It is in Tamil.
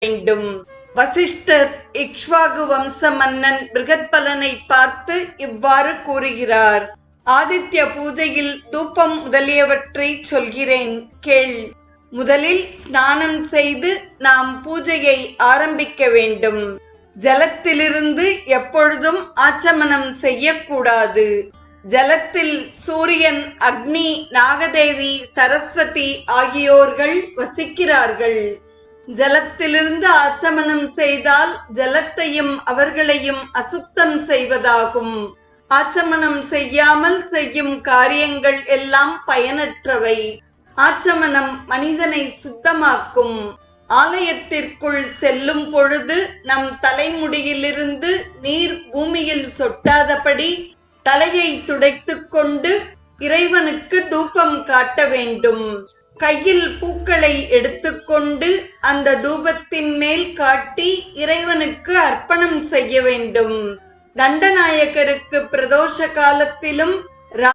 வேண்டும். வசிஷ்டர் இக்ஷ்வாகு வம்ச மன்னன் பிருகத்பலனை பார்த்து இவ்வாறு கூறுகிறார். ஆதித்ய பூஜையில் தூபம் முதலியவற்றை சொல்கிறேன் கேள். முதலில் ஸ்நானம் செய்து நாம் பூஜையை ஆரம்பிக்க வேண்டும். ஜலத்திலிருந்து எப்பொழுதும் ஆச்சமனம் செய்யக்கூடாது. ஜலத்தில் சூரியன், அக்னி, நாகதேவி, சரஸ்வதி ஆகியோர்கள் வசிக்கிறார்கள். ஜலத்திலிருந்து ஆச்சமனம் செய்தால் ஜலத்தையும் அவர்களையும் அசுத்தம் செய்வதாகும். ஆச்சமனம் செய்யாமல் செய்யும் காரியங்கள் எல்லாம் பயனற்றவை. ஆச்சமனம் மனிதனை சுத்தமாக்கும். ஆலயத்திற்குள் செல்லும் பொழுது நம் தலைமுடியிலிருந்து நீர் பூமியில் சொட்டாதபடி தலையை துடைத்துக் கொண்டு இறைவனுக்கு தூபம் காட்ட வேண்டும். கையில் பூக்களை எடுத்துக்கொண்டு அந்த தூபத்தின் மேல் காட்டி இறைவனுக்கு அர்ப்பணம் செய்ய வேண்டும். தண்டநாயகருக்கு பிரதோஷ காலத்திலும்